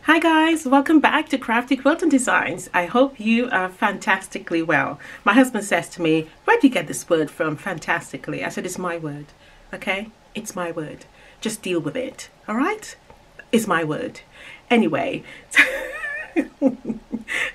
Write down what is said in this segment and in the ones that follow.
Hi guys, welcome back to Crafty Quilting Designs. I hope you are fantastically well. My husband says to me, where do you get this word from, fantastically? I said, it's my word, okay? It's my word. Just deal with it, all right? It's my word. Anyway,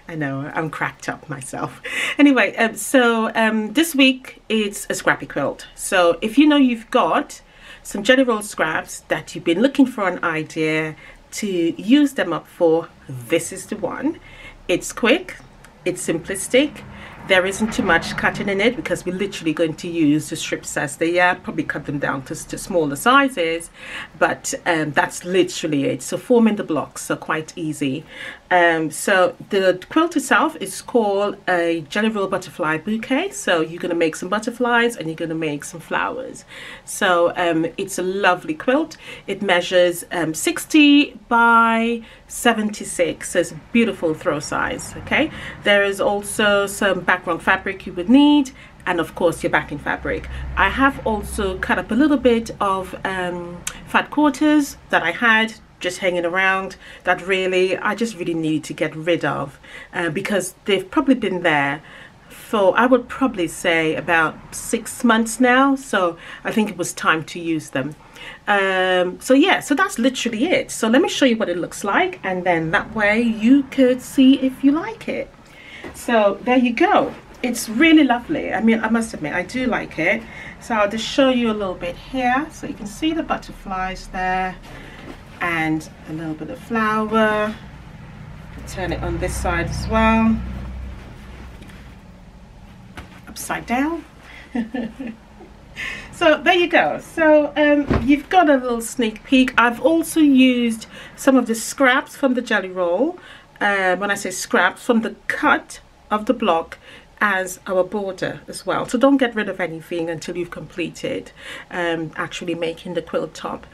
I know, I'm cracked up myself. Anyway, this week it's a scrappy quilt. So if you know you've got some Jellyroll scraps that you've been looking for an idea to use them up for, this is the one. It's quick, it's simplistic, there isn't too much cutting in it because we're literally going to use the strips as they are, probably cut them down to smaller sizes, but that's literally it. So forming the blocks are quite easy. So the quilt itself is called a Jellyroll butterfly bouquet. So you're going to make some butterflies and you're going to make some flowers. So it's a lovely quilt. It measures 60 by 76, so it's a beautiful throw size. Okay, there is also some background fabric you would need, and of course your backing fabric. I have also cut up a little bit of fat quarters that I had just hanging around that I just really needed to get rid of because they've probably been there for, I would probably say, about 6 months now, so I think it was time to use them. So yeah, so that's literally it. So let me show you what it looks like, and then that way you could see if you like it. So there you go. It's really lovely. I mean, I must admit, I do like it. So I'll just show you a little bit here so you can see the butterflies there and a little bit of flower. Turn it on this side as well, upside down. So there you go. So you've got a little sneak peek. I've also used some of the scraps from the Jellyroll, when I say scraps, from the cut of the block, as our border as well. So don't get rid of anything until you've completed actually making the quilt top.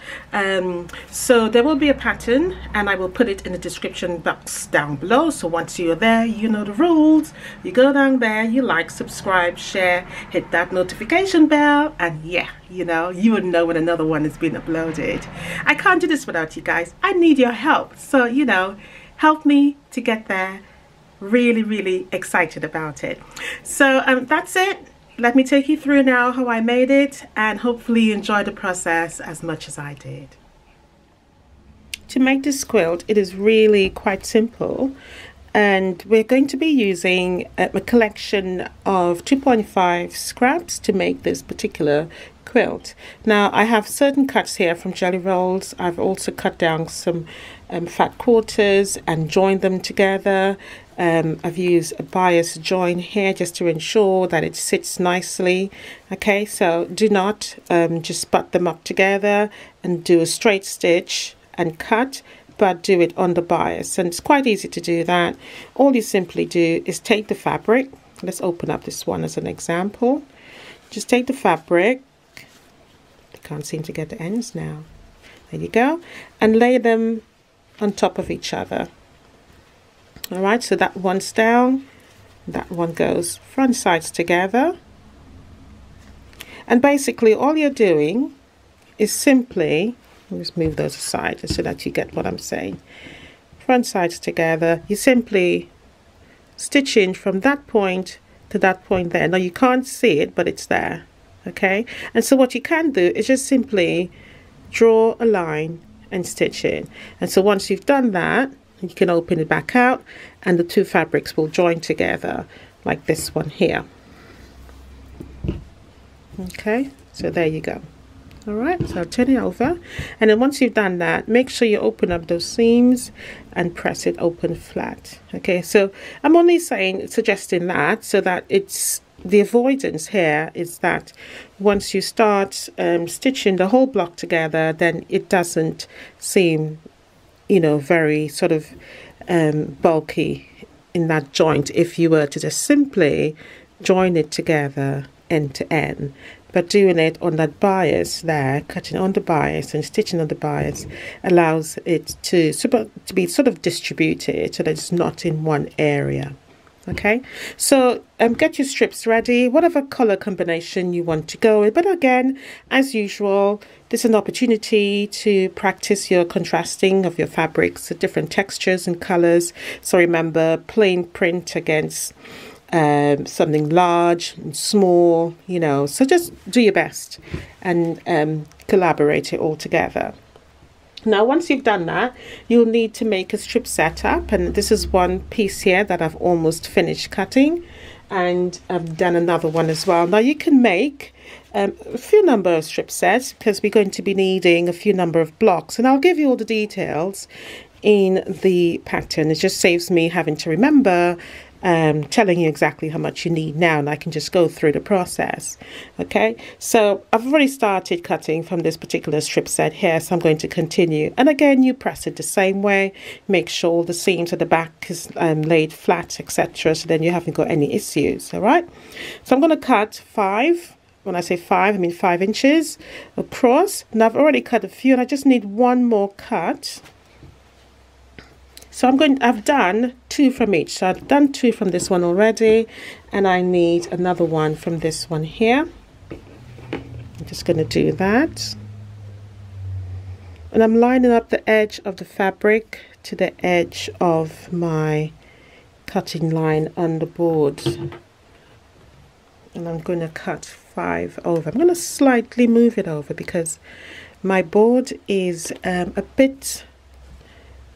So there will be a pattern, and I will put it in the description box down below. So once you're there, you know the rules. You go down there, you like, subscribe, share, hit that notification bell, and yeah, you know, you would know when another one has been uploaded. I can't do this without you guys. I need your help. So, you know, help me to get there. Really excited about it. So that's it. Let me take you through now how I made it, and hopefully you enjoy the process as much as I did. To make this quilt, it is really quite simple, and we're going to be using a collection of 2.5 scraps to make this particular quilt. Now I have certain cuts here from Jellyroll. I've also cut down some fat quarters and joined them together. I've used a bias join here just to ensure that it sits nicely. Okay, so do not just butt them up together and do a straight stitch and cut, but do it on the bias, and it's quite easy to do that. All you simply do is take the fabric. Let's open up this one as an example. Just take the fabric. I can't seem to get the ends now. There you go, and lay them on top of each other. All right, so that one's down, that one goes front sides together, and basically all you're doing is simply, let's move those aside so that you get what I'm saying. Front sides together, you simply stitch in from that point to that point there. Now you can't see it, but it's there. Okay, and so what you can do is just simply draw a line and stitch in, and so once you've done that, you can open it back out, and the two fabrics will join together like this one here. Okay, so there you go. All right, so I'll turn it over, and then once you've done that, make sure you open up those seams and press it open flat. Okay, so I'm only suggesting that so that it's the avoidance here is that once you start stitching the whole block together, then it doesn't seem, you know, very sort of bulky in that joint if you were to just simply join it together end to end. But doing it on that bias there, cutting on the bias and stitching on the bias, allows it to be sort of distributed so that it's not in one area. Okay, so get your strips ready, whatever color combination you want to go with. But again, as usual, this is an opportunity to practice your contrasting of your fabrics, the different textures and colors. So remember, plain print against something large and small, you know, so just do your best and collaborate it all together. Now, once you've done that, you'll need to make a strip setup, and this is one piece here that I've almost finished cutting, and I've done another one as well. Now, you can make a few number of strip sets because we're going to be needing a few number of blocks, and I'll give you all the details in the pattern. It just saves me having to remember telling you exactly how much you need now, and I can just go through the process. Okay, so I've already started cutting from this particular strip set here, so I'm going to continue. And again, you press it the same way, make sure all the seams at the back is laid flat, etc., so then you haven't got any issues. All right, so I'm going to cut 5. When I say 5, I mean 5 inches across, and I've already cut a few, and I just need one more cut. So I've done 2 from each. So I've done 2 from this one already, and I need another one from this one here. I'm just going to do that. And I'm lining up the edge of the fabric to the edge of my cutting line on the board. And I'm going to cut 5 over. I'm going to slightly move it over because my board is a bit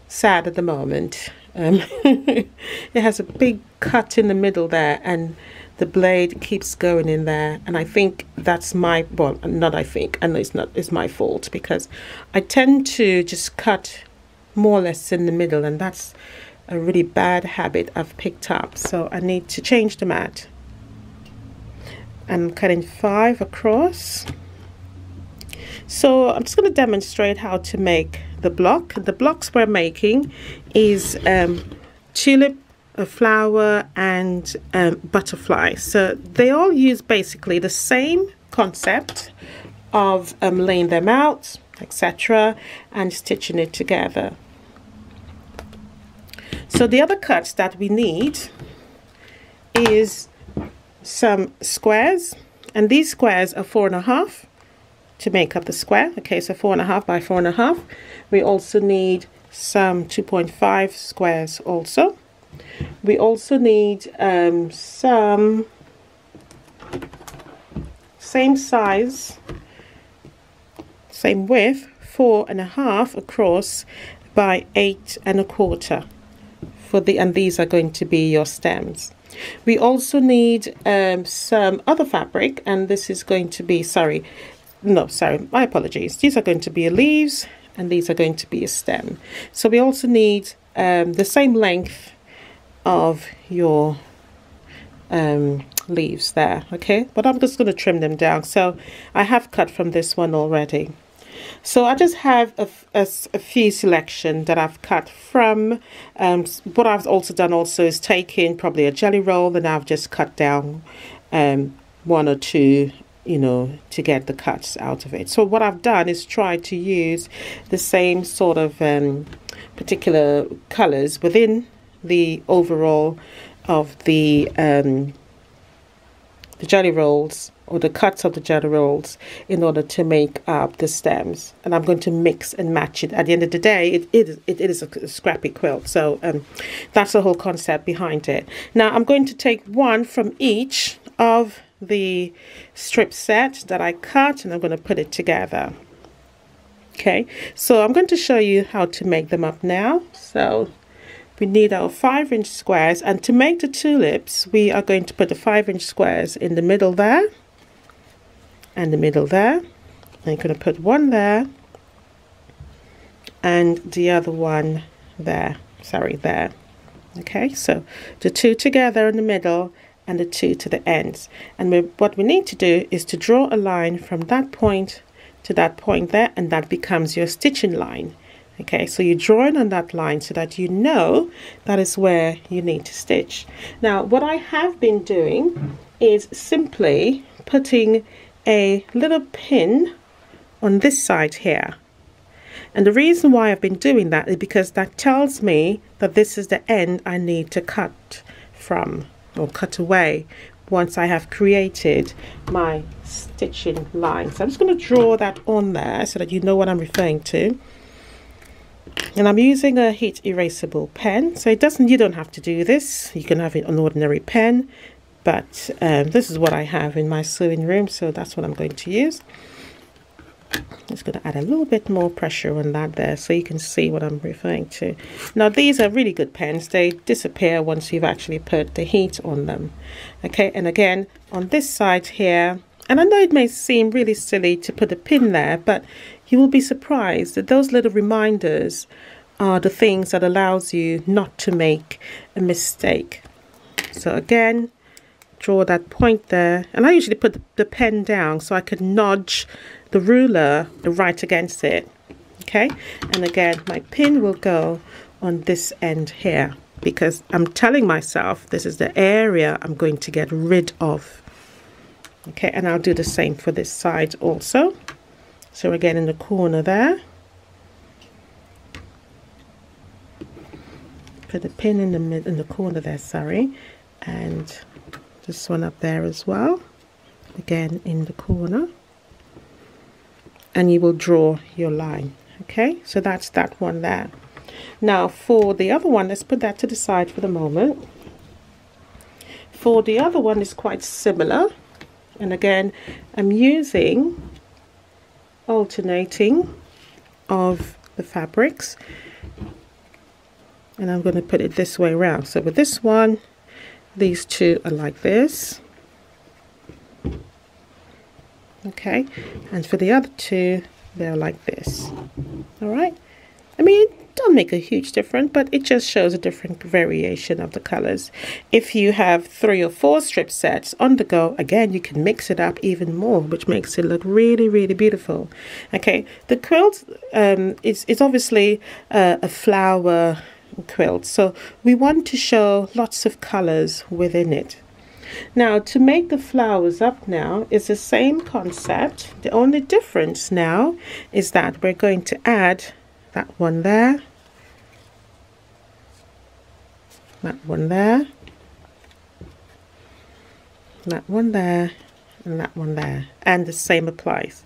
sad at the moment. It has a big cut in the middle there, and the blade keeps going in there, and I think that's my, well, not I think, and it's my fault, because I tend to just cut more or less in the middle, and that's a really bad habit I've picked up, so I need to change the mat. I'm cutting 5 across. So I'm just going to demonstrate how to make the block. The blocks we're making is tulip, a flower, and butterfly. So they all use basically the same concept of laying them out, etc., and stitching it together. So the other cuts that we need is some squares, and these squares are 4.5 to make up the square. Okay, so 4.5 by 4.5. We also need some 2.5 squares also. We also need some same size, same width, 4.5 across by 8.25 for the, and these are going to be your stems. We also need some other fabric, and this is going to be, my apologies. These are going to be leaves, and these are going to be a stem. So we also need the same length of your leaves there, okay? But I'm just going to trim them down. So I have cut from this one already. So I just have a few selection that I've cut from. What I've also done is taking probably a jelly roll, and I've just cut down 1 or 2, you know, to get the cuts out of it. So what I've done is try to use the same sort of particular colors within the overall of the jelly rolls, or the cuts of the jelly rolls, in order to make up the stems. And I'm going to mix and match it. At the end of the day, it is a scrappy quilt. So that's the whole concept behind it. Now I'm going to take one from each of the strip set that I cut, and I'm going to put it together. Okay, so I'm going to show you how to make them up now. So we need our 5-inch squares, and to make the tulips we are going to put the 5-inch squares in the middle there and the middle there. I'm going to put one there and the other one there, there. Okay, so the 2 together in the middle and the 2 to the ends, and what we need to do is to draw a line from that point to that point there, and that becomes your stitching line. Okay, so you're drawing on that line so that you know that is where you need to stitch. Now what I have been doing is simply putting a little pin on this side here, and the reason why I've been doing that is because that tells me that this is the end I need to cut from or cut away once I have created my stitching line. So I'm just going to draw that on there so that you know what I'm referring to. And I'm using a heat erasable pen, so you don't have to do this. You can have an ordinary pen, but this is what I have in my sewing room, so that's what I'm going to use. Just going to add a little bit more pressure on that there so you can see what I'm referring to. Now these are really good pens. They disappear once you've actually put the heat on them. Okay, and again on this side here, and I know it may seem really silly to put a pin there, but you will be surprised that those little reminders are the things that allows you not to make a mistake. So again, draw that point there, and I usually put the pen down so I can nudge the ruler right against it. Okay, and again my pin will go on this end here because I'm telling myself this is the area I'm going to get rid of. Okay, and I'll do the same for this side also. So again in the corner there, put the pin in the corner there, sorry, and this one up there as well, again in the corner, and you will draw your line. Okay, so that's that one there. Now for the other one, let's put that to the side for the moment. For the other one is quite similar, and again I'm using alternating of the fabrics, and I'm going to put it this way around. So with this one, these two are like this. Okay, and for the other two, they're like this. All right, I mean, it don't make a huge difference, but it just shows a different variation of the colors. If you have 3 or 4 strip sets on the go, again, you can mix it up even more, which makes it look really, really beautiful. Okay, the quilt is obviously a flower quilt, so we want to show lots of colors within it. Now to make the flowers up now is the same concept. The only difference now is that we're going to add that one there, that one there, that one there, and that one there, and the same applies.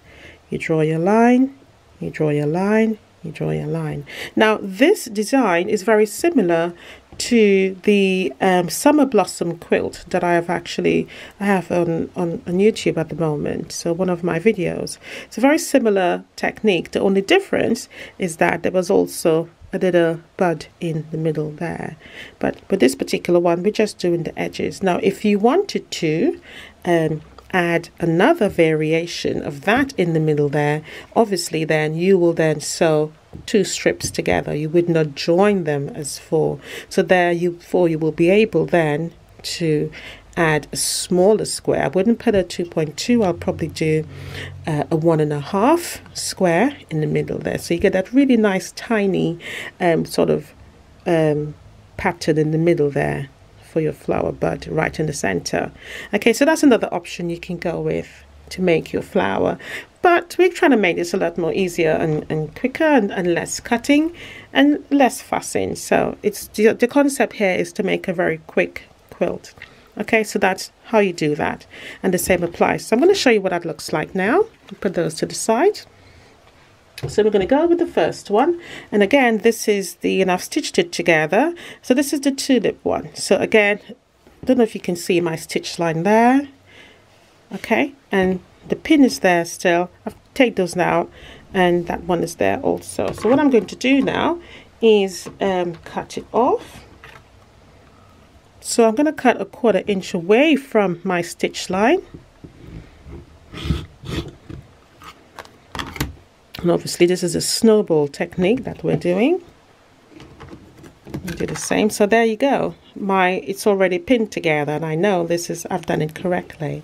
You draw your line, you draw your line, you draw your line. Now this design is very similar to the summer blossom quilt that I have on YouTube at the moment. So one of my videos, it's a very similar technique. The only difference is that there was also a little bud in the middle there, but with this particular one we're just doing the edges. Now if you wanted to add another variation of that in the middle there, obviously then you will then sew 2 strips together. You would not join them as 4. So there you will be able then to add a smaller square. I wouldn't put a 2.2, I'll probably do a 1.5 square in the middle there. So you get that really nice tiny sort of pattern in the middle there for your flower bud right in the center. Okay, so that's another option you can go with to make your flower, but we're trying to make this a lot more easier and quicker and less cutting and less fussing. So it's the concept here is to make a very quick quilt. Okay, so that's how you do that, and the same applies. So I'm going to show you what that looks like now. Put those to the side. So we're going to go with the first one, and again this is and I've stitched it together. So this is the tulip one. So again, I don't know if you can see my stitch line there. Okay, and the pin is there still. I've taken those out, and that one is there also. So what I'm going to do now is cut it off. So I'm going to cut 1/4 inch away from my stitch line, and obviously this is a snowball technique that we're doing. Do the same. So there you go, it's already pinned together, and I know I've done it correctly.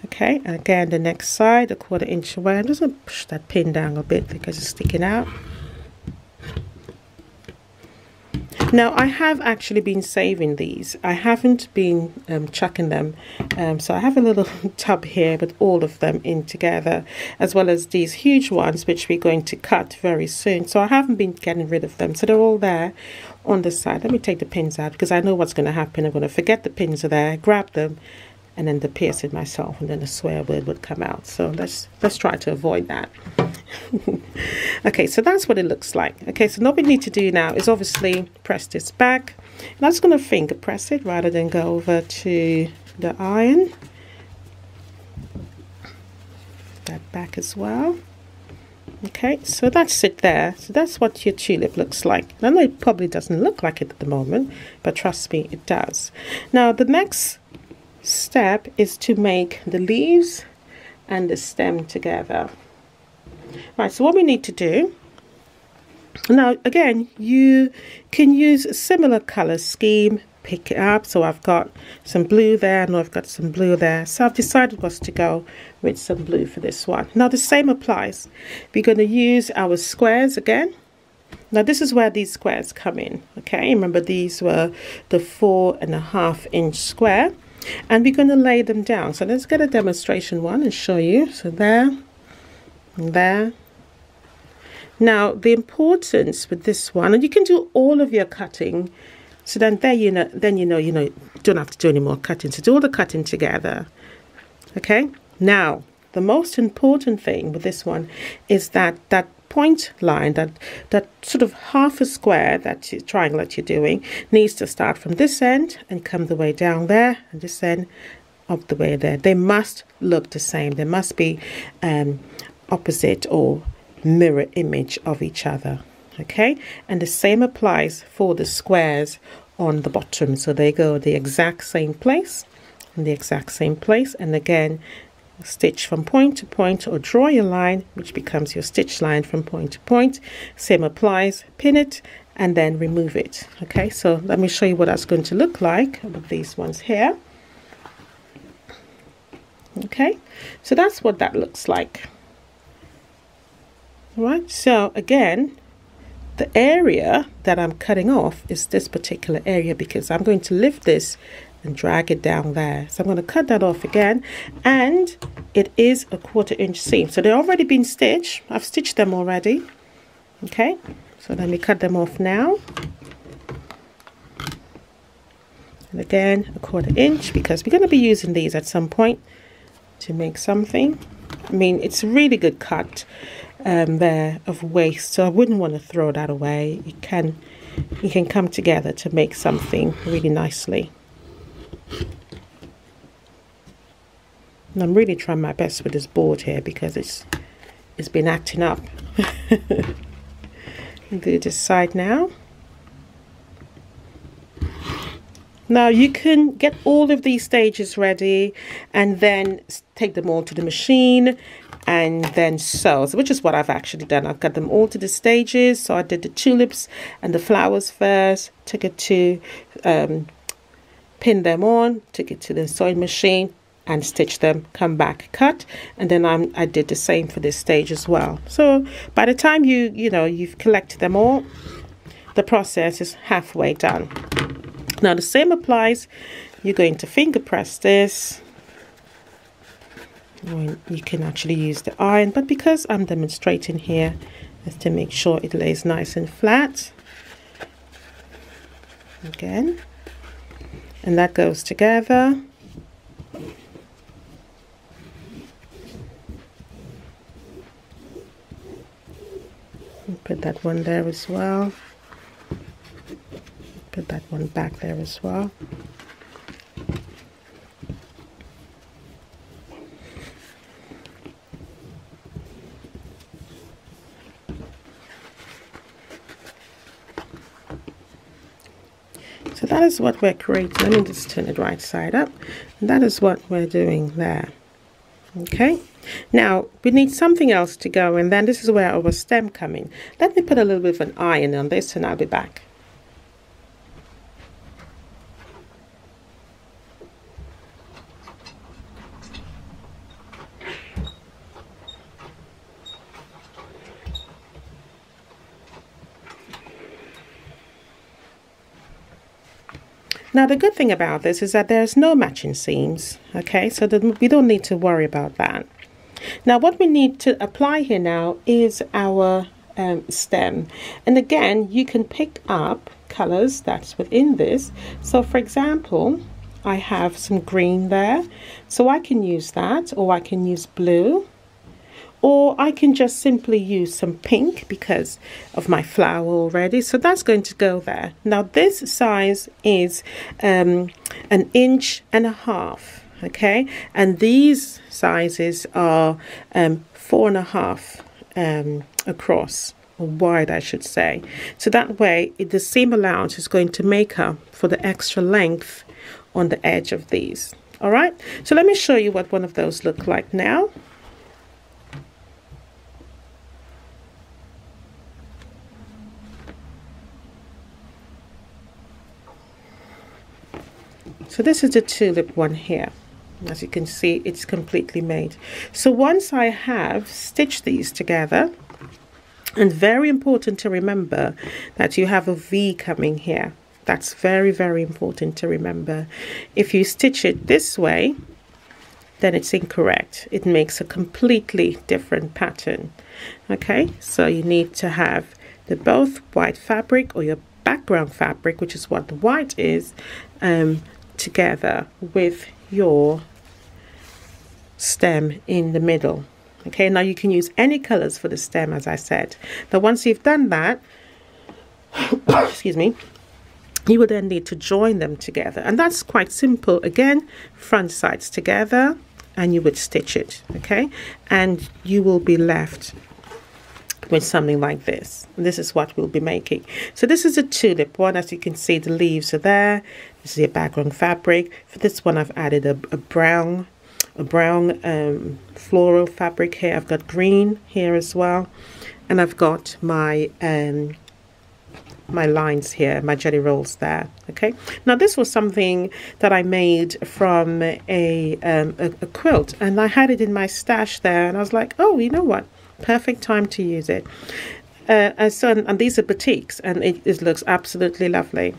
Okay, and again the next side 1/4 inch away. I'm just going to push that pin down a bit because it's sticking out. Now I have actually been saving these. I haven't been chucking them. So I have a little tub here with all of them in together, as well as these huge ones which we're going to cut very soon. So I haven't been getting rid of them. So they're all there on the side. Let me take the pins out because I know what's going to happen. I'm going to forget the pins are there, grab them, and then pierce it myself, and then a swear word would come out. So let's try to avoid that. Okay, so that's what it looks like. Okay, so what we need to do now is obviously press this back. And I'm just going to finger press it rather than go over to the iron. That back as well. Okay, so that's it there. So that's what your tulip looks like. I know it probably doesn't look like it at the moment, but trust me, it does. Now the next step is to make the leaves and the stem together. Right, so what we need to do now, again, you can use a similar color scheme, pick it up. So I've got some blue there, I know I've got some blue there, so I've decided was to go with some blue for this one. Now the same applies. We're going to use our squares again. Now this is where these squares come in. Okay, remember these were the 4.5 inch square, and we're going to lay them down. So let's get a demonstration one and show you. So there and there. Now the importance with this one, and you can do all of your cutting, so then there you know you don't have to do any more cutting. So do all the cutting together. Okay, now the most important thing with this one is that point line, that sort of half a square, that triangle that you're doing, needs to start from this end and come the way down there, and this end up the way there. They must look the same. They must be opposite or mirror image of each other. Okay, and the same applies for the squares on the bottom. So they go the exact same place and the exact same place, and again stitch from point to point, or draw your line which becomes your stitch line from point to point. Same applies, pin it and then remove it. Okay, so let me show you what that's going to look like with these ones here. Okay, so that's what that looks like. Right, so again, the area that I'm cutting off is this particular area, because I'm going to lift this and drag it down there. So I'm going to cut that off again, and it is a 1/4 inch seam. So they've already been stitched. I've stitched them already. Okay, so let me cut them off now. And again, a 1/4 inch, because we're going to be using these at some point to make something. I mean, it's a really good cut there of waste, so I wouldn't want to throw that away. You can come together to make something really nicely. And I'm really trying my best with this board here because it's been acting up. Do this side now. Now you can get all of these stages ready and then take them all to the machine and then sew, which is what I've actually done. I've got them all to the stages. So I did the tulips and the flowers first, took it to pin them on, took it to the sewing machine and stitch them, come back, cut, and then I did the same for this stage as well. So by the time you've collected them all, the process is halfway done. Now the same applies. You're going to finger press this. You can actually use the iron, but because I'm demonstrating here, is to make sure it lays nice and flat. Again, and that goes together. And put that one there as well. Put that one back there as well. So that is what we're creating. Let me just turn it right side up. And that is what we're doing there. Okay, now we need something else to go, and then this is where our stem come in. Let me put a little bit of an iron on this and I'll be back. Now the good thing about this is that there's no matching seams, okay, so that we don't need to worry about that. Now what we need to apply here now is our stem, and again you can pick up colors that's within this. So for example, I have some green there, so I can use that, or I can use blue, or I can just simply use some pink because of my flower already, so that's going to go there. Now this size is 1.5 inches, okay, and these sizes are 4.5 across, or wide I should say, so that way the seam allowance is going to make up for the extra length on the edge of these. All right, so let me show you what one of those look like now. So this is the tulip one here. As you can see, it's completely made. So once I have stitched these together, and very important to remember that you have a V coming here. That's very, very important to remember. If you stitch it this way, then it's incorrect. It makes a completely different pattern. Okay, so you need to have the both white fabric, or your background fabric, which is what the white is, together with your stem in the middle. Okay, now you can use any colors for the stem, as I said. Now once you've done that, excuse me, you will then need to join them together, and that's quite simple. Again, front sides together, and you would stitch it, okay, and you will be left with something like this. And this is what we'll be making. So this is a tulip one. As you can see, the leaves are there. This is your background fabric. For this one, I've added a brown floral fabric here. I've got green here as well, and I've got my my lines here, my jelly rolls there. Okay, now this was something that I made from a quilt, and I had it in my stash there, and I was like, oh, you know what, perfect time to use it. And these are batiks, and it looks absolutely lovely.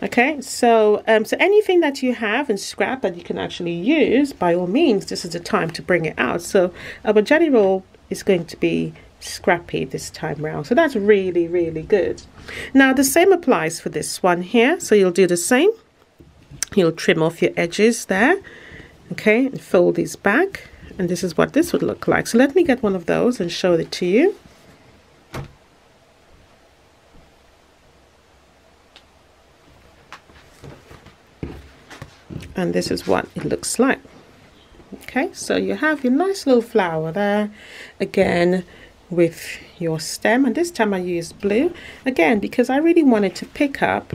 Okay, so so anything that you have in scrap that you can actually use, by all means, this is the time to bring it out. So our jelly roll is going to be Scrappy this time round, so that's really, really good. Now the same applies for this one here. So you'll do the same. You'll trim off your edges there, okay, and fold these back, and this is what this would look like. So let me get one of those and show it to you. And this is what it looks like. Okay, so you have your nice little flower there, again with your stem, and this time I used blue again because I really wanted to pick up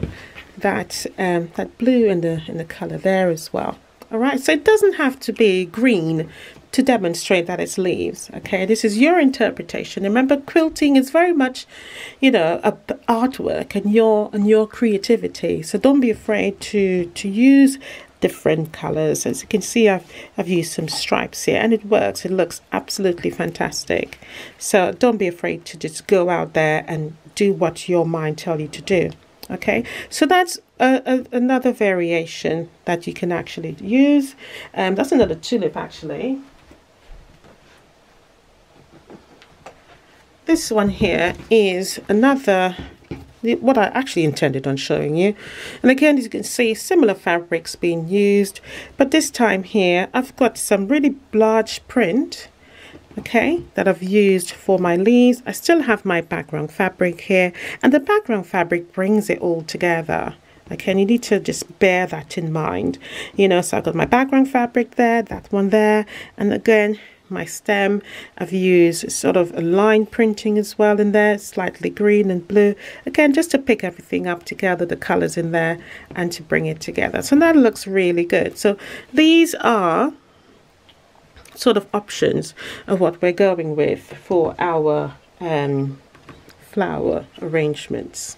that that blue in the color there as well. All right, so it doesn't have to be green to demonstrate that it's leaves. Okay, this is your interpretation. Remember, quilting is very much, you know, a artwork and your creativity. So don't be afraid to use different colors. As you can see, I've used some stripes here, and it works. It looks absolutely fantastic. So don't be afraid to just go out there and do what your mind tells you to do. Okay, so that's another variation that you can actually use. That's another tulip actually. This one here is another, what I actually intended on showing you. And again, as you can see, similar fabrics being used, but this time here I've got some really large print, okay, that I've used for my leaves. I still have my background fabric here, and the background fabric brings it all together. Okay, and you need to just bear that in mind, you know. So I've got my background fabric there, that one there, and again my stem, I've used sort of a line printing as well in there, slightly green and blue, again just to pick everything up together, the colors in there, and to bring it together. So that looks really good. So these are sort of options of what we're going with for our flower arrangements.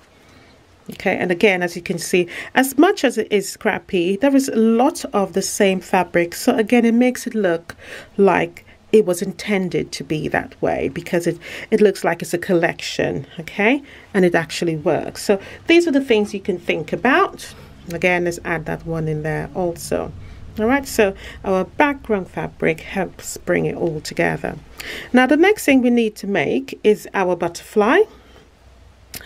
Okay, and again, as you can see, as much as it is scrappy, there is a lot of the same fabric, so again it makes it look like it was intended to be that way, because it looks like it's a collection, okay, and it actually works. So these are the things you can think about Again, let's add that one in there also. All right, so our background fabric helps bring it all together. Now the next thing we need to make is our butterfly.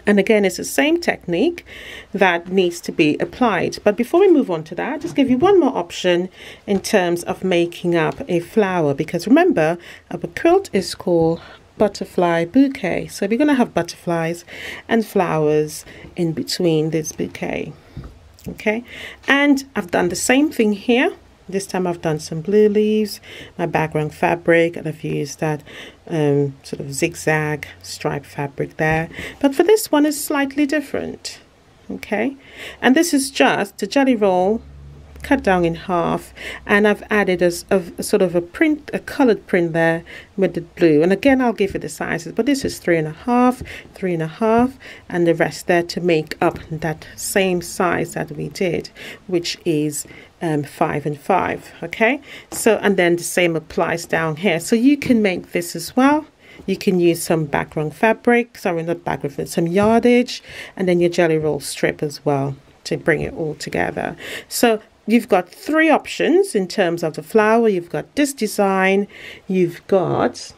And again, it's the same technique that needs to be applied. But before we move on to that, I'll just give you one more option in terms of making up a flower, because remember, our quilt is called butterfly bouquet. So we're going to have butterflies and flowers in between this bouquet. Okay, and I've done the same thing here. This time I've done some blue leaves, my background fabric, and I've used that sort of zigzag stripe fabric there. But for this one, it's slightly different. Okay, and this is just the Jellyroll cut down in half, and I've added a sort of a print, a colored print there with the blue. And again, I'll give you the sizes, but this is 3.5, 3.5, and the rest there to make up that same size that we did, which is 5 and 5. Okay, so and then the same applies down here. So you can make this as well. You can use some background fabric, sorry, not background, some yardage, and then your Jellyroll strip as well to bring it all together. So you've got 3 options in terms of the flower. You've got this design, you've got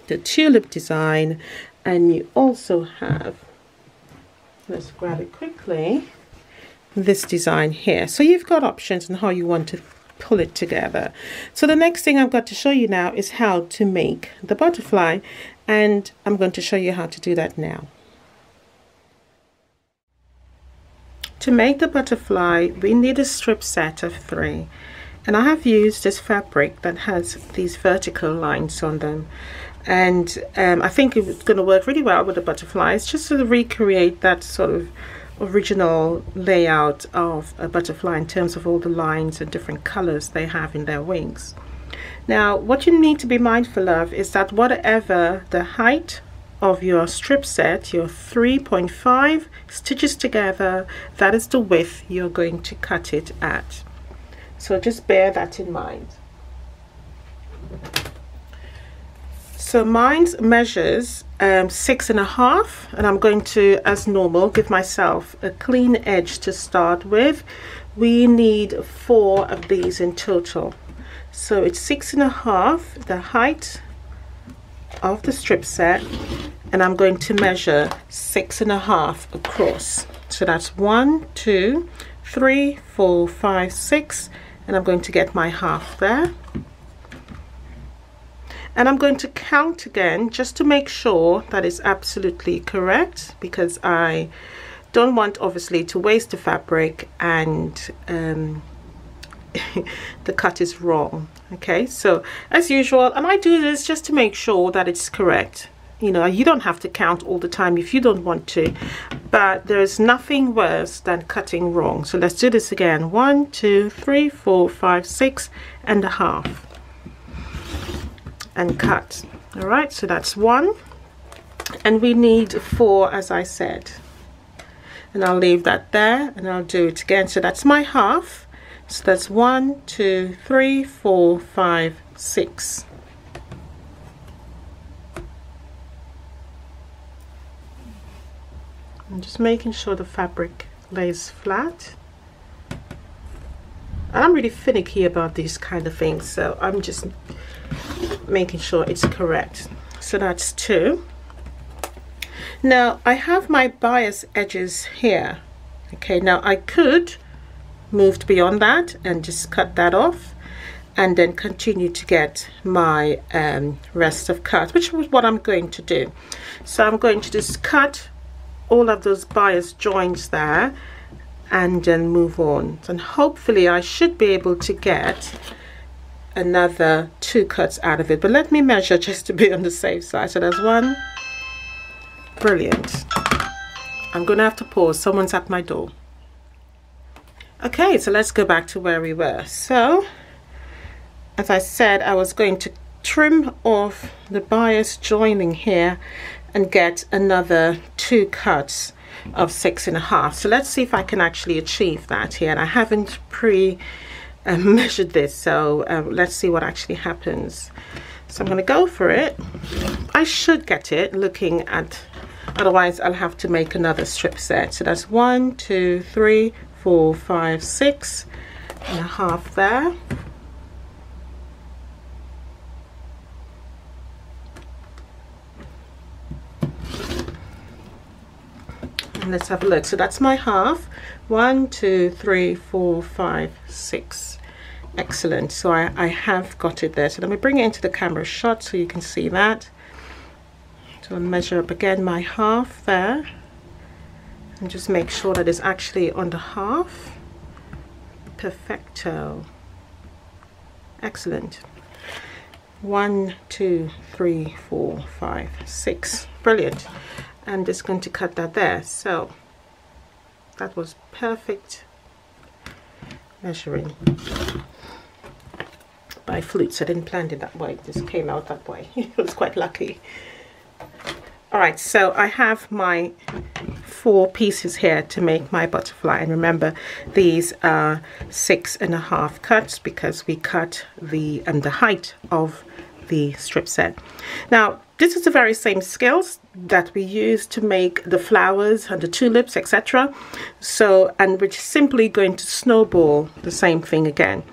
the tulip design, and you also have, let's grab it quickly, this design here. So you've got options on how you want to pull it together. So the next thing I've got to show you now is how to make the butterfly, and I'm going to show you how to do that now. To make the butterfly, we need a strip set of 3, and I have used this fabric that has these vertical lines on them, and I think it's going to work really well with the butterflies, just to recreate that sort of original layout of a butterfly in terms of all the lines and different colors they have in their wings. Now what you need to be mindful of is that whatever the height of your strip set, your 3.5 stitches together, that is the width you're going to cut it at. So just bear that in mind. So mine measures 6.5, and I'm going to, as normal, give myself a clean edge to start with. We need 4 of these in total. So it's 6.5, the height of the strip set, and I'm going to measure 6.5 across. So that's 1, 2, 3, 4, 5, 6, and I'm going to get my half there. And I'm going to count again just to make sure that it's absolutely correct, because I don't want obviously to waste the fabric and the cut is wrong. Okay, so as usual, and I do this just to make sure that it's correct. You know, you don't have to count all the time if you don't want to, but there's nothing worse than cutting wrong. So let's do this again. 1, 2, 3, 4, 5, 6.5, and cut. All right, so that's 1, and we need 4, as I said, and I'll leave that there, and I'll do it again. So that's my half. So that's 1, 2, 3, 4, 5, 6. I'm just making sure the fabric lays flat. And I'm really finicky about these kind of things, so I'm just making sure it's correct. So that's 2. Now I have my bias edges here. Okay, now I could move beyond that and just cut that off and then continue to get my rest of cut, which is what I'm going to do. So I'm going to just cut all of those bias joints there and then move on, and hopefully I should be able to get another 2 cuts out of it, but let me measure just to be on the safe side. So there's 1. Brilliant. I'm gonna have to pause, someone's at my door. Okay, so let's go back to where we were. So as I said, I was going to trim off the bias joining here and get another 2 cuts of 6.5. So let's see if I can actually achieve that here, and I haven't measured this, so let's see what actually happens. So I'm going to go for it. I should get it looking at, otherwise I'll have to make another strip set. So that's 1, 2, 3, 4, 5, 6 and a half there. And let's have a look. So that's my half. 1, 2, 3, 4, 5, 6. Excellent. So I have got it there. So let me bring it into the camera shot so you can see that. So I'll measure up again my half there and just make sure that it's actually on the half. Perfecto. Excellent. 1, 2, 3, 4, 5, 6. Brilliant. I'm just going to cut that there. So that was perfect measuring by flutes. I didn't plan it that way, it just came out that way. It was quite lucky. Alright, so I have my 4 pieces here to make my butterfly, and remember these are 6.5 cuts because we cut the height of the strip set. Now this is the very same skills that we use to make the flowers and the tulips, etc. So, and we're simply going to snowball the same thing again.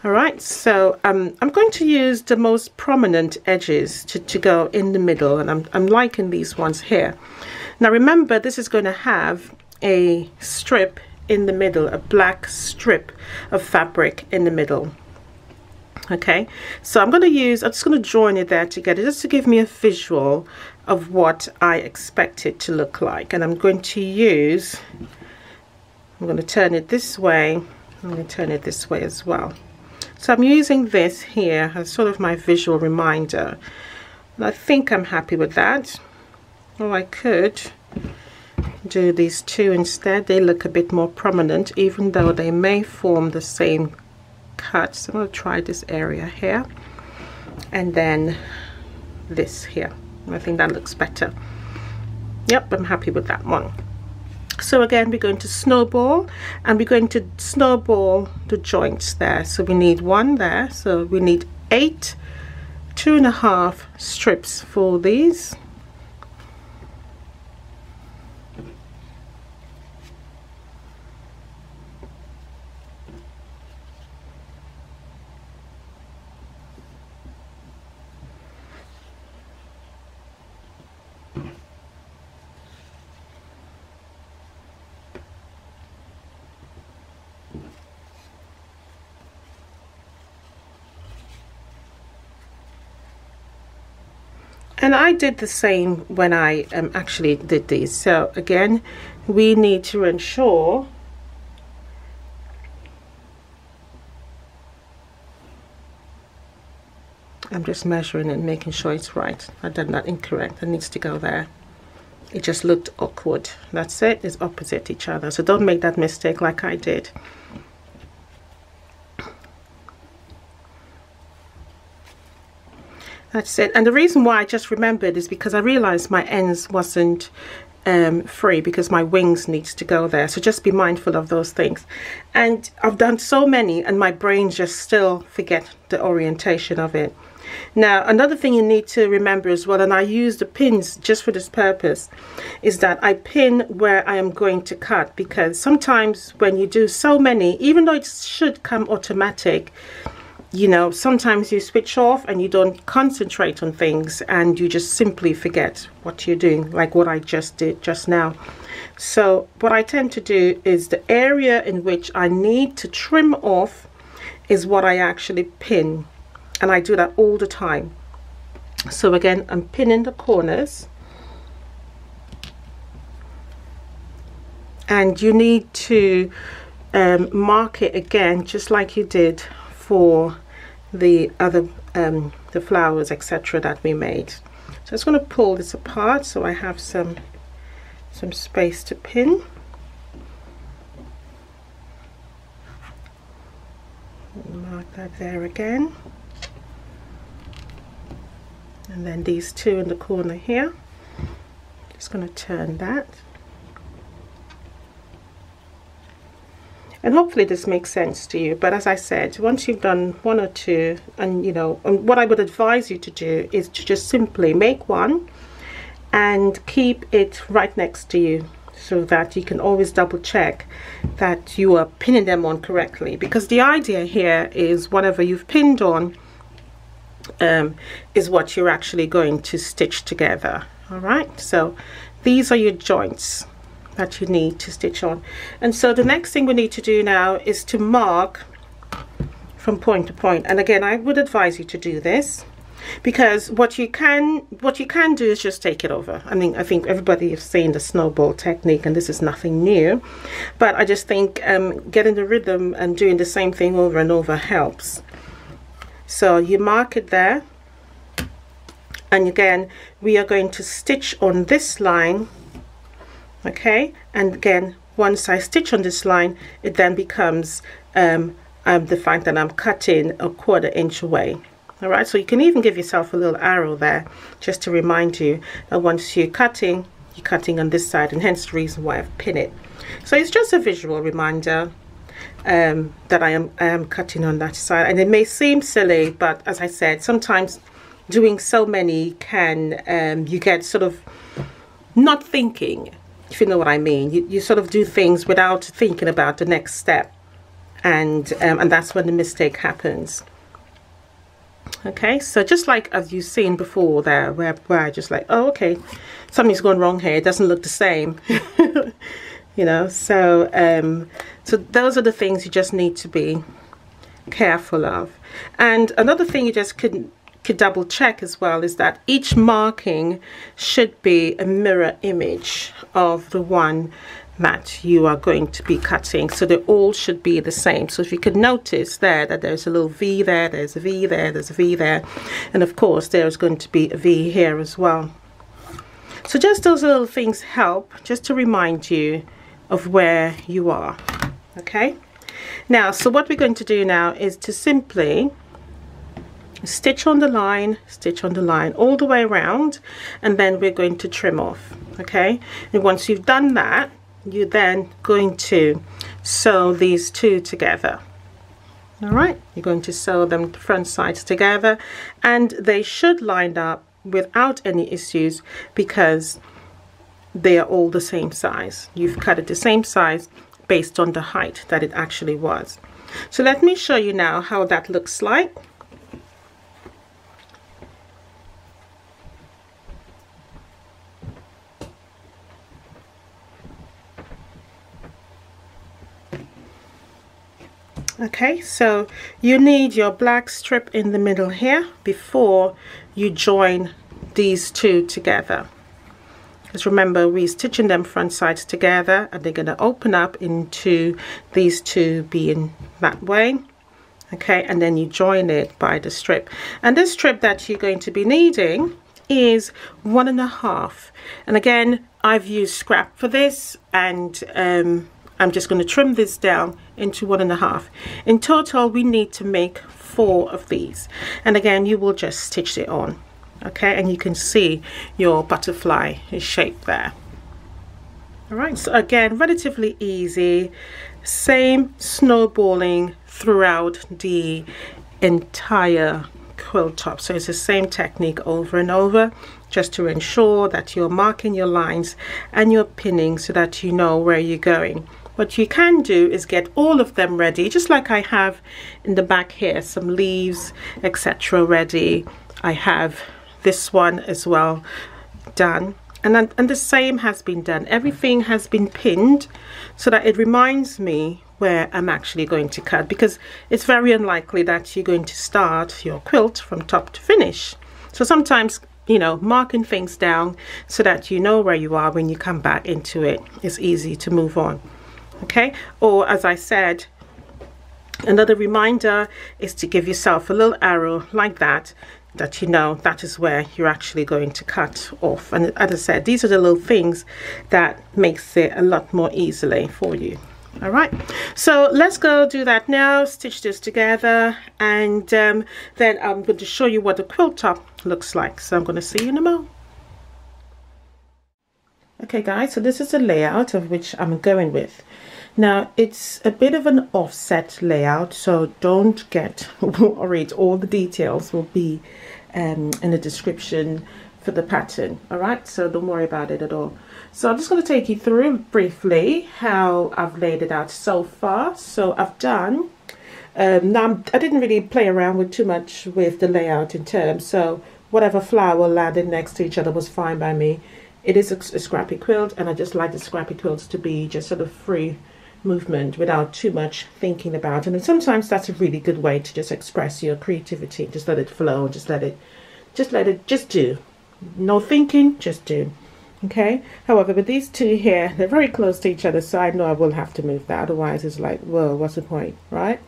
All right, so I'm going to use the most prominent edges to go in the middle, and I'm liking these ones here. Now remember, this is going to have a strip in the middle, a black strip of fabric in the middle. Okay, so I'm just going to join it there together just to give me a visual of what I expect it to look like. And I'm going to turn it this way. I'm going to turn it this way as well. So I'm using this here as sort of my visual reminder, and I think I'm happy with that. Or I could do these two instead. They look a bit more prominent, even though they may form the same cut. So I'm going to try this area here and then this here. I think that looks better. Yep, I'm happy with that one. So again, we're going to snowball, and we're going to snowball the joints there. So we need 1 there, so we need 8 2.5 strips for these. And I did the same when I actually did these. So again, we need to ensure I'm just measuring and making sure it's right. I've done that incorrect. It needs to go there. It just looked awkward. That's it. It's opposite each other. So don't make that mistake like I did. That's it. And the reason why I just remembered is because I realized my ends wasn't free, because my wings needs to go there. So just be mindful of those things. And I've done so many and my brain just still forget the orientation of it. Now another thing you need to remember as well, and I use the pins just for this purpose, is that I pin where I am going to cut, because sometimes when you do so many, even though it should come automatic, you know, sometimes you switch off and you don't concentrate on things and you just simply forget what you're doing, like what I just did just now. So what I tend to do is the area in which I need to trim off is what I actually pin, and I do that all the time. So again, I'm pinning the corners, and you need to mark it again just like you did for the other the flowers, etc., that we made. So I'm just going to pull this apart so I have some space to pin. Mark that there again, and then these two in the corner here. Just going to turn that. And hopefully this makes sense to you. But as I said, once you've done one or two, and and what I would advise you to do is to just simply make one and keep it right next to you, so that you can always double check that you are pinning them on correctly, because the idea here is whatever you've pinned on is what you're actually going to stitch together. All right, so these are your joints that you need to stitch on. And so the next thing we need to do now is to mark from point to point. And again, I would advise you to do this, because what you can do is just take it over. I mean, I think everybody has seen the snowball technique, and this is nothing new, but I just think getting the rhythm and doing the same thing over and over helps. So you mark it there, and again we are going to stitch on this line. Okay, and again, once I stitch on this line, it then becomes the fact that I'm cutting a 1/4 inch away. All right, so you can even give yourself a little arrow there just to remind you that once you're cutting on this side, and hence the reason why I've pinned it. So it's just a visual reminder that I am cutting on that side. And it may seem silly, but as I said, sometimes doing so many can you get sort of not thinking, if you know what I mean. You sort of do things without thinking about the next step, and that's when the mistake happens. Okay, so just like as you've seen before there, where I just like, oh, okay, something's gone wrong here, it doesn't look the same. So those are the things you just need to be careful of. And another thing you just could double check as well is that each marking should be a mirror image of the one that you are going to be cutting, so they all should be the same. So if you could notice there that there's a little V there, there's a V there, there's a V there, and of course there's going to be a V here as well. So just those little things help just to remind you of where you are. Okay, now so what we're going to do now is to simply stitch on the line all the way around, and then we're going to trim off. Okay, and once you've done that, you're then going to sew these two together. All right, you're going to sew them the front sides together, and they should line up without any issues because they are all the same size. You've cut it the same size based on the height that it actually was. So let me show you now how that looks like. Okay, so you need your black strip in the middle here before you join these two together. Because remember, we're stitching them front sides together, and they're going to open up into these two being that way. Okay, and then you join it by the strip. And this strip that you're going to be needing is 1.5. And again, I've used scrap for this, and I'm just going to trim this down into 1.5. In total, we need to make 4 of these, and again you will just stitch it on. Okay, and you can see your butterfly is shaped there. All right, so again, relatively easy, same snowballing throughout the entire quilt top. So it's the same technique over and over, just to ensure that you're marking your lines and you're pinning so that you know where you're going. What you can do is get all of them ready, just like I have in the back here, some leaves, etc. ready. I have this one as well done, and the same has been done. Everything has been pinned so that it reminds me where I'm actually going to cut, because it's very unlikely that you're going to start your quilt from top to finish. So sometimes, you know, marking things down so that you know where you are when you come back into it is easy to move on. Okay, or as I said, another reminder is to give yourself a little arrow like that, that you know that is where you're actually going to cut off. And as I said, these are the little things that makes it a lot more easily for you. All right, so let's go do that now, stitch this together, and then I'm going to show you what the quilt top looks like. So I'm going to see you in a moment. Okay guys, so this is the layout of which I'm going with. Now it's a bit of an offset layout, so don't get worried. All the details will be in the description for the pattern. All right, so don't worry about it at all. So I'm just going to take you through briefly how I've laid it out so far. So I've done now I didn't really play around with too much with the layout in terms, so whatever flower landed next to each other was fine by me. It is a scrappy quilt, and I just like the scrappy quilts to be just sort of free movement without too much thinking about it. And sometimes that's a really good way to just express your creativity. Just let it flow, just let it do. No thinking, just do. Okay, however, with these two here, they're very close to each other, so I know I will have to move that, otherwise it's like, whoa, what's the point, right?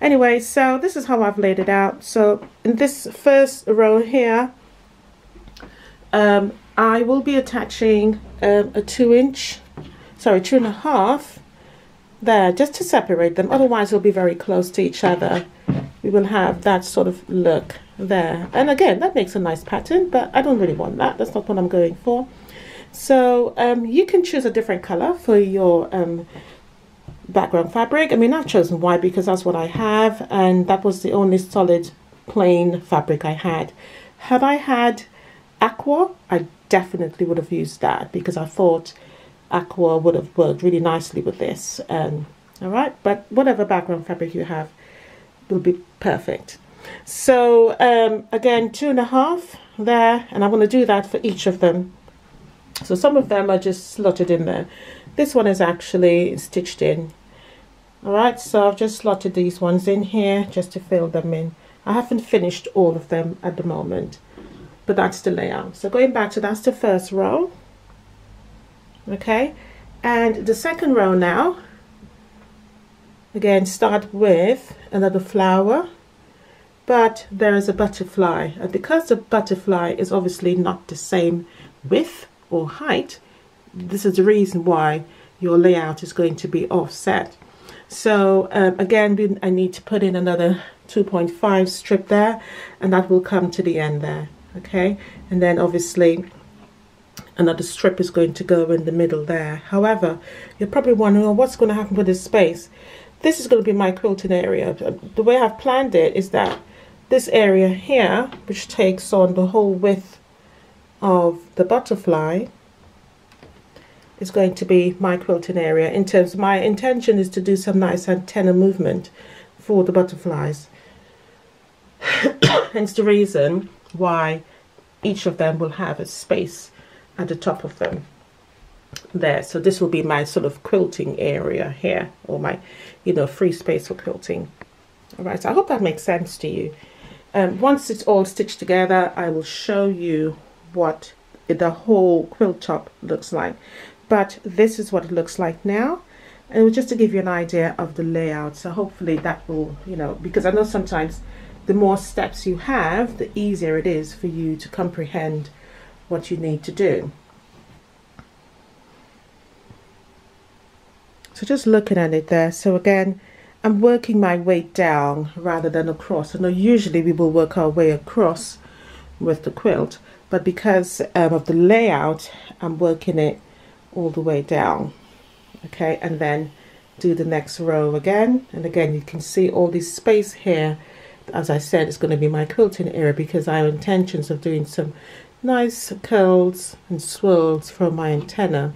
Anyway, so this is how I've laid it out. So in this first row here, I will be attaching a 2.5 there, just to separate them, otherwise they'll be very close to each other. We will have that sort of look there, and again, that makes a nice pattern, but I don't really want that. That's not what I'm going for. So you can choose a different color for your background fabric. I mean, I've chosen white because that's what I have, and that was the only solid plain fabric I had. Had I had aqua, I definitely would have used that, because I thought aqua would have worked really nicely with this. All right, but whatever background fabric you have will be perfect. So again, 2.5 there, and I'm going to do that for each of them. So some of them are just slotted in there. This one is actually stitched in. All right, so I've just slotted these ones in here just to fill them in. I haven't finished all of them at the moment, but that's the layout. So going back to, that's the first row. Okay, and the second row now, again, start with another flower, but there is a butterfly, and because the butterfly is obviously not the same width or height, this is the reason why your layout is going to be offset. So again, I need to put in another 2.5 strip there, and that will come to the end there. Okay, and then obviously another strip is going to go in the middle there. However, you're probably wondering, well, what's going to happen with this space? This is going to be my quilting area. The way I've planned it is that this area here, which takes on the whole width of the butterfly, is going to be my quilting area. In terms of my intention is to do some nice antenna movement for the butterflies. Hence the reason why each of them will have a space at the top of them there. So this will be my sort of quilting area here, or my, you know, free space for quilting. All right, so I hope that makes sense to you. Once it's all stitched together, I will show you what the whole quilt top looks like. But this is what it looks like now, and it was just to give you an idea of the layout. So hopefully that will, you know, because I know sometimes the more steps you have, the easier it is for you to comprehend what you need to do. So just looking at it there, so again, I'm working my way down rather than across. I know usually we will work our way across with the quilt, but because of the layout, I'm working it all the way down. Okay, and then do the next row again, and again you can see all this space here. As I said, it's going to be my quilting area, because I have intentions of doing some nice curls and swirls from my antenna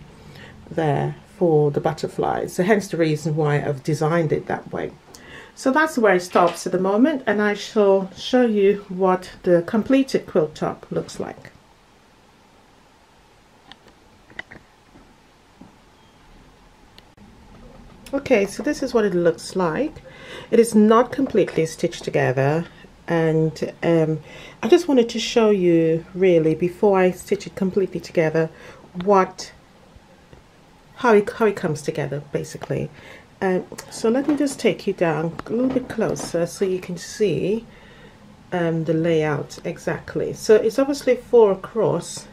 there for the butterflies. So hence the reason why I've designed it that way. So that's where it stops at the moment, and I shall show you what the completed quilt top looks like. Okay, so this is what it looks like. It is not completely stitched together, and I just wanted to show you really, before I stitch it completely together, how it comes together basically. So let me just take you down a little bit closer so you can see the layout exactly. So it's obviously 4 across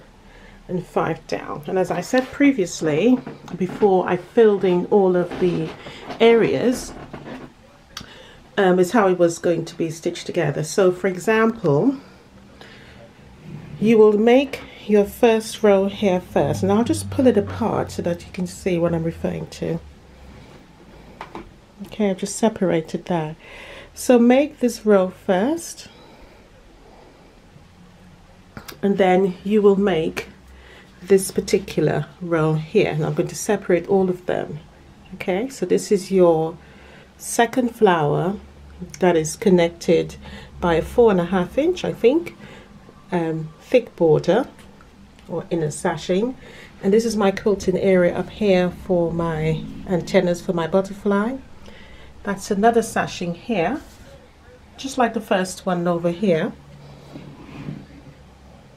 and 5 down, and as I said previously, before I filled in all of the areas, is how it was going to be stitched together. So for example, you will make your first row here first, and I'll just pull it apart so that you can see what I'm referring to. Okay, I've just separated that. So make this row first, and then you will make this particular row here, and I'm going to separate all of them. Okay, so this is your second flower that is connected by a 4.5 inch, I think, thick border or inner sashing, and this is my quilting area up here for my antennas for my butterfly. That's another sashing here, just like the first one over here.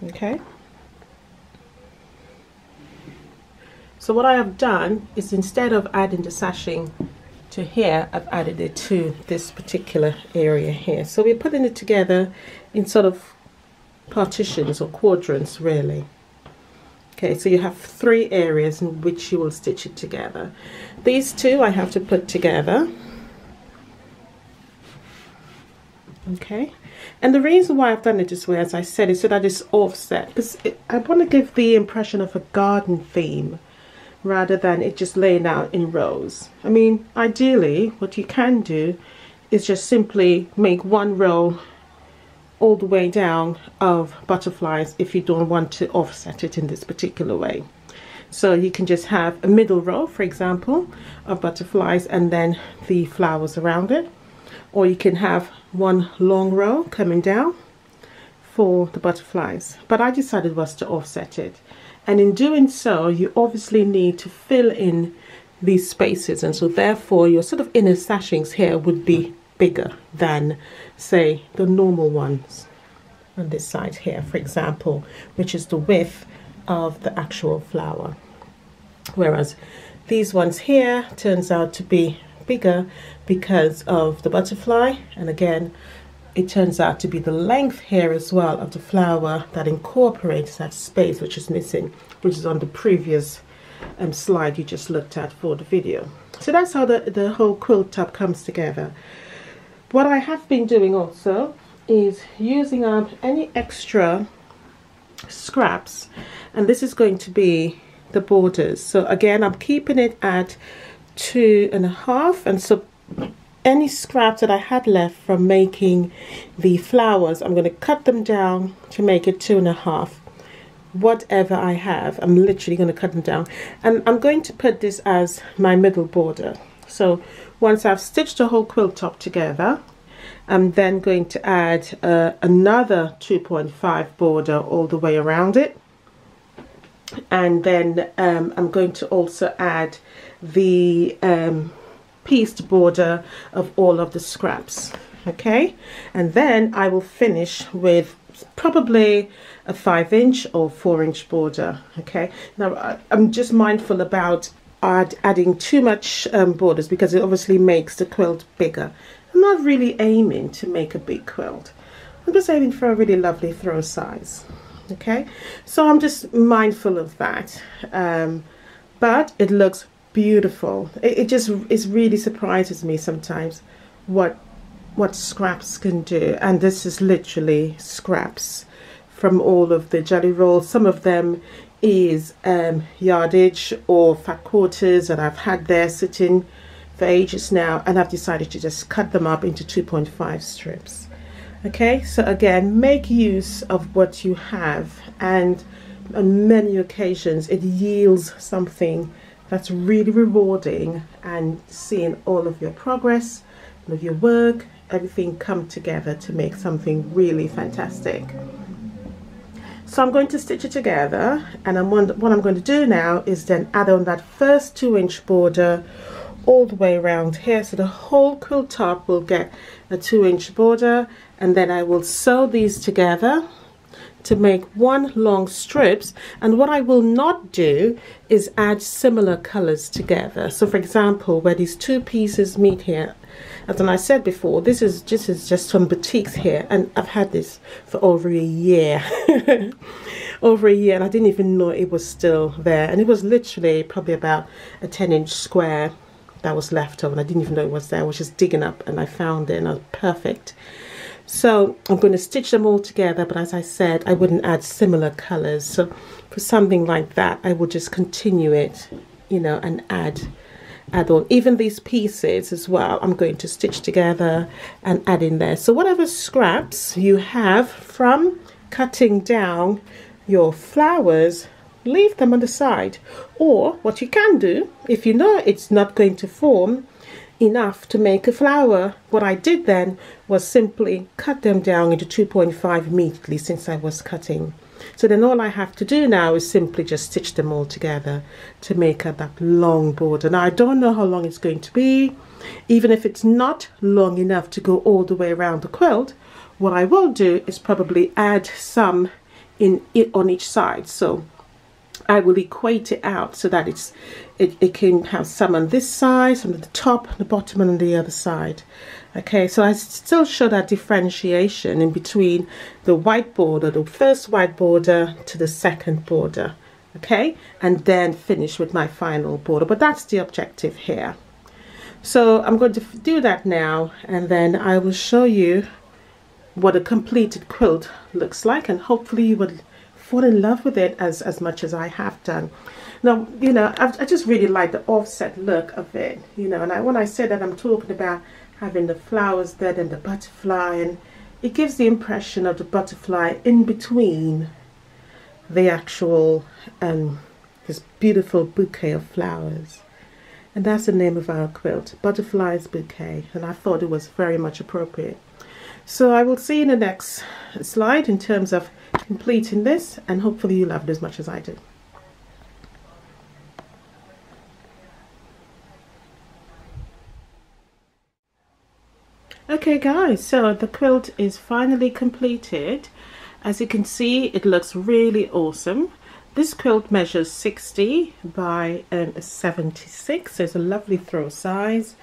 Okay, so what I have done is, instead of adding the sashing to here, I've added it to this particular area here. So we're putting it together in sort of partitions or quadrants, really. Okay, so you have 3 areas in which you will stitch it together. These 2 I have to put together. Okay, and the reason why I've done it this way, as I said, is so that it's offset, because I want to give the impression of a garden theme rather than it just laying out in rows. I mean, ideally what you can do is just simply make one row all the way down of butterflies if you don't want to offset it in this particular way. So you can just have a middle row, for example, of butterflies and then the flowers around it, or you can have one long row coming down for the butterflies. But I decided was to offset it, and in doing so you obviously need to fill in these spaces, and so therefore your sort of inner sashings here would be bigger than, say, the normal ones on this side here, for example, which is the width of the actual flower, whereas these ones here turns out to be bigger because of the butterfly, and again it turns out to be the length here as well of the flower that incorporates that space which is missing, which is on the previous slide you just looked at for the video. So that's how the whole quilt top comes together. What I have been doing also is using up any extra scraps, and this is going to be the borders. So again, I'm keeping it at 2.5, and so any scraps that I had left from making the flowers, I'm going to cut them down to make it 2.5. Whatever I have, I'm literally going to cut them down, and I'm going to put this as my middle border. So once I've stitched the whole quilt top together, I'm then going to add another 2.5 border all the way around it, and then I'm going to also add the pieced border of all of the scraps. Okay, and then I will finish with probably a 5-inch or 4-inch border. Okay, now I'm just mindful about adding too much borders, because it obviously makes the quilt bigger. I'm not really aiming to make a big quilt, I'm just aiming for a really lovely throw size. Okay, so I'm just mindful of that, but it looks beautiful. It really surprises me sometimes what scraps can do, and this is literally scraps from all of the Jellyroll. Some of them is yardage or fat quarters that I've had there sitting for ages now, and I've decided to just cut them up into 2.5 strips. Okay, so again, make use of what you have, and on many occasions it yields something that's really rewarding, and seeing all of your progress, all of your work, everything come together to make something really fantastic. So I'm going to stitch it together, and what I'm going to do now is then add on that first 2-inch border all the way around here, so the whole quilt top will get a 2-inch border, and then I will sew these together to make one long strips. And what I will not do is add similar colors together. So for example, where these 2 pieces meet here, as I said before, this is just from boutiques here, and I've had this for over a year. Over a year, and I didn't even know it was still there, and it was literally probably about a 10-inch square that was left over, and I didn't even know it was there. I was just digging up and I found it, and it was perfect. So I'm going to stitch them all together, but as I said, I wouldn't add similar colors. So for something like that, I would just continue it, you know, and add add on. Even these pieces as well, I'm going to stitch together and add in there. So whatever scraps you have from cutting down your flowers, leave them on the side. Or what you can do, if you know it's not going to form enough to make a flower, what I did then was simply cut them down into 2.5 immediately, since I was cutting. So then all I have to do now is simply just stitch them all together to make up that long border. Now I don't know how long it's going to be. Even if it's not long enough to go all the way around the quilt, what I will do is probably add some on each side. So I will equate it out so that it can have some on this side, some at the top, the bottom, and on the other side. Okay, so I still show that differentiation in between the white border, the first white border to the second border. Okay, and then finish with my final border. But that's the objective here. So I'm going to do that now, and then I will show you what a completed quilt looks like, and hopefully you will fall in love with it as much as I have done. Now, you know, I just really like the offset look of it, you know, and when I say that, I'm talking about having the flowers there and the butterfly, and it gives the impression of the butterfly in between the actual this beautiful bouquet of flowers. And that's the name of our quilt, Butterfly's Bouquet, and I thought it was very much appropriate. So I will see you in the next slide in terms of completing this, and hopefully you love it as much as I do. Okay guys, so the quilt is finally completed. As you can see, it looks really awesome. This quilt measures 60 by 76, so it's a lovely throw size.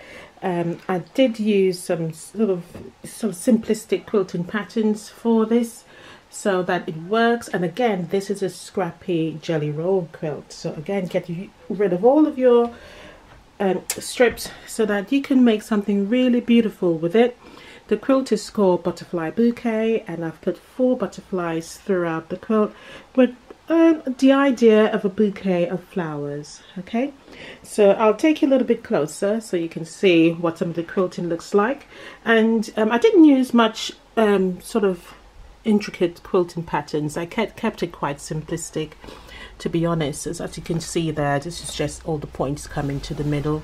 I did use some sort of simplistic quilting patterns for this so that it works. And again, this is a Scrappy Jellyroll quilt, so again, get rid of all of your strips so that you can make something really beautiful with it. The quilt is called Butterfly Bouquet, and I've put 4 butterflies throughout the quilt with the idea of a bouquet of flowers. Okay, so I'll take you a little bit closer so you can see what some of the quilting looks like. And I didn't use much sort of intricate quilting patterns. I kept it quite simplistic, to be honest. As you can see there, this is just all the points coming to the middle.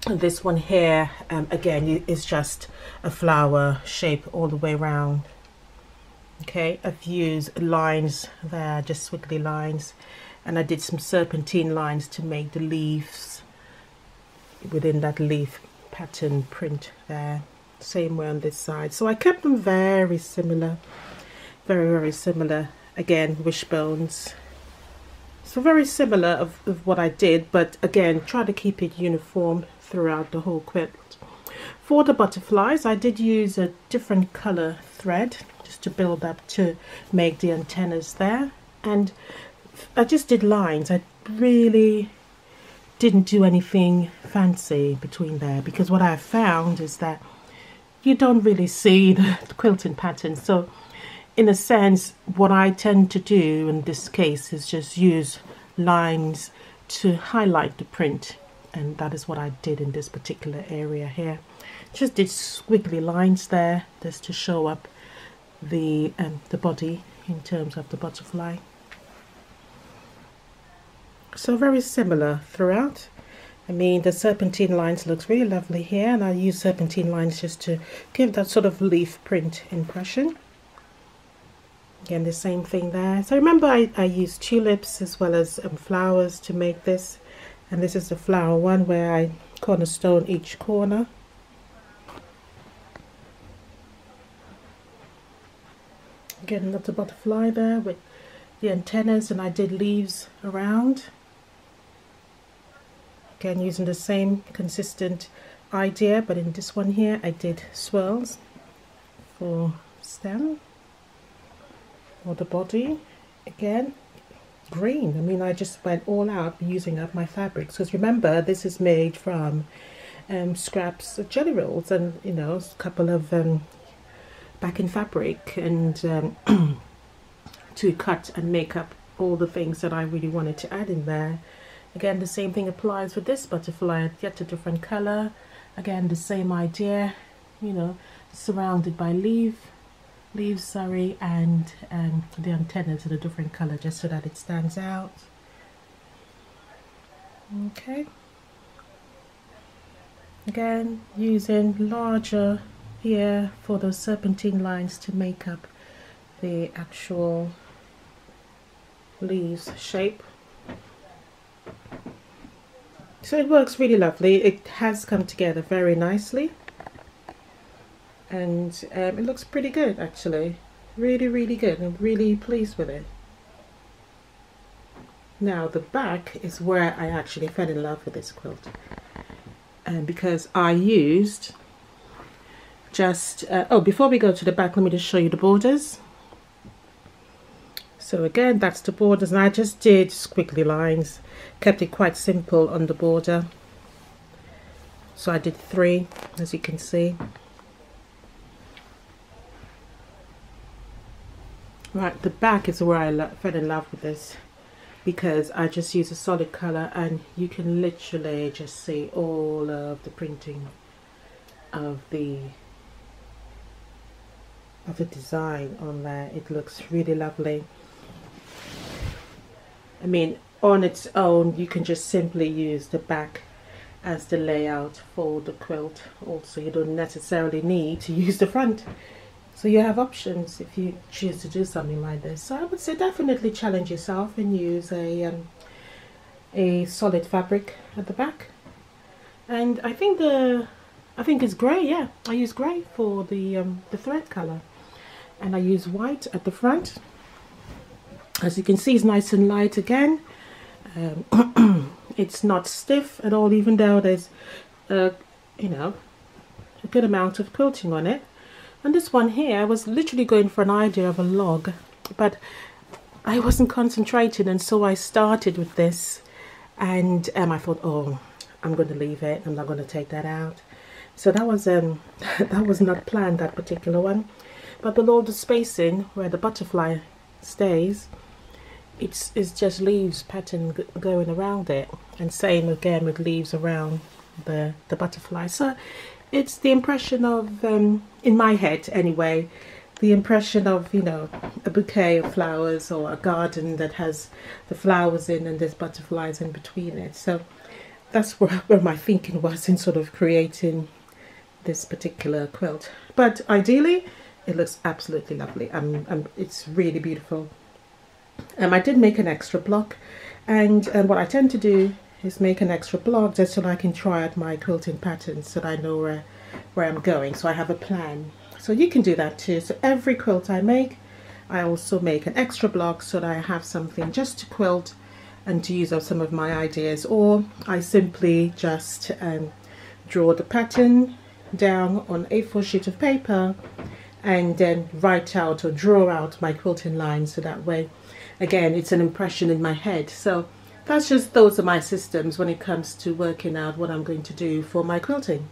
And this one here, again, is just a flower shape all the way around. Okay, I've used lines there, just squiggly lines, and I did some serpentine lines to make the leaves within that leaf pattern print there. Same way on this side. So I kept them very similar, very similar. Again, wishbones. So very similar of what I did, but again, try to keep it uniform throughout the whole quilt. For the butterflies, I did use a different color thread just to build up to make the antennas there, and I just did lines. I really didn't do anything fancy between there, because what I found is that you don't really see the quilting pattern. So in a sense, what I tend to do in this case is just use lines to highlight the print, and that is what I did in this particular area here. Just did squiggly lines there just to show up the body in terms of the butterfly. So very similar throughout. I mean, the serpentine lines looks really lovely here, and I use serpentine lines just to give that sort of leaf print impression. Again, the same thing there. So remember, I used tulips as well as flowers to make this, and this is the flower one where I cornerstone each corner. Again, another butterfly there with the antennas, and I did leaves around. Again, using the same consistent idea, but in this one here I did swirls for stem or the body. Again, green. I mean, I just went all out using up my fabrics, because remember, this is made from scraps of jelly rolls, and you know, a couple of backing fabric, and to cut and make up all the things that I really wanted to add in there. Again, the same thing applies with this butterfly, yet a different color. Again, the same idea, you know, surrounded by leaves, sorry, and the antennas in a different color just so that it stands out. Okay. Again, using larger here for those serpentine lines to make up the actual leaves shape. So it works really lovely. It has come together very nicely, and it looks pretty good actually. Really good. I'm really pleased with it. Now the back is where I actually fell in love with this quilt, and because I used just oh, before we go to the back, let me just show you the borders. So again, that's the borders, and I just did squiggly lines, kept it quite simple on the border. So I did 3, as you can see. Right, the back is where I fell in love with this, because I just use a solid color, and you can literally just see all of the printing of the design on there. It looks really lovely. I mean, on its own, you can just simply use the back as the layout for the quilt. Also, you don't necessarily need to use the front. So you have options if you choose to do something like this. So I would say definitely challenge yourself and use a solid fabric at the back. And I think it's grey. Yeah, I use grey for the thread color, and I use white at the front. As you can see, it's nice and light again. It's not stiff at all, even though there's you know, a good amount of quilting on it. And this one here, I was literally going for an idea of a log, but I wasn't concentrating, and so I started with this, and I thought, oh, I'm going to leave it, I'm not going to take that out. So that was that was not planned, that particular one. But below the spacing where the butterfly stays, it's just leaves pattern going around it, and same again with leaves around the butterfly. So it's the impression of, in my head anyway, the impression of, you know, a bouquet of flowers, or a garden that has the flowers in and there's butterflies in between it. So that's where my thinking was in sort of creating this particular quilt. But ideally, it looks absolutely lovely. It's really beautiful. I did make an extra block, and what I tend to do is make an extra block just so that I can try out my quilting patterns, so that I know where I'm going, so I have a plan. So you can do that too. So every quilt I make, I also make an extra block so that I have something just to quilt and to use up some of my ideas, or I simply just draw the pattern down on a A4 sheet of paper and then write out or draw out my quilting lines, so that way again it's an impression in my head. So that's just, those are my systems when it comes to working out what I'm going to do for my quilting.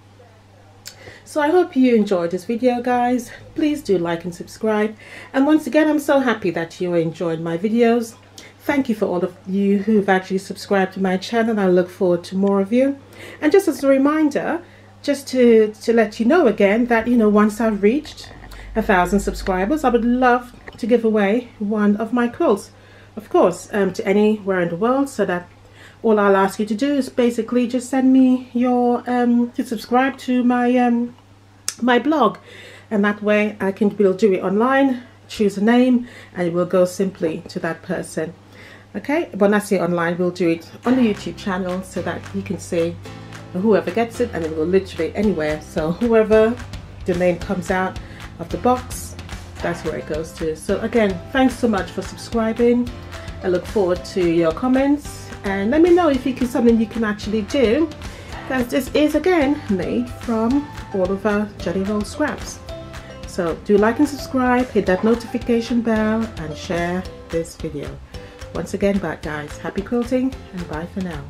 So I hope you enjoyed this video, guys. Please do like and subscribe, and once again, I'm so happy that you enjoyed my videos. Thank you for all of you who've actually subscribed to my channel. I look forward to more of you. And just as a reminder, just to let you know again that, you know, once I've reached 1,000 subscribers, I would love to give away one of my quilts, of course, to anywhere in the world. So that all I'll ask you to do is basically just send me your to subscribe to my my blog, and that way I can do it online, choose a name, and it will go simply to that person. Okay, when I say online, we'll do it on the YouTube channel so that you can see whoever gets it, and it will literally anywhere. So whoever the name comes out of the box, that's where it goes to. So again, thanks so much for subscribing. I look forward to your comments, and let me know if it's something you can actually do, because this is again made from all of our Jellyroll scraps. So do like and subscribe, hit that notification bell, and share this video. Once again, guys, happy quilting, and bye for now.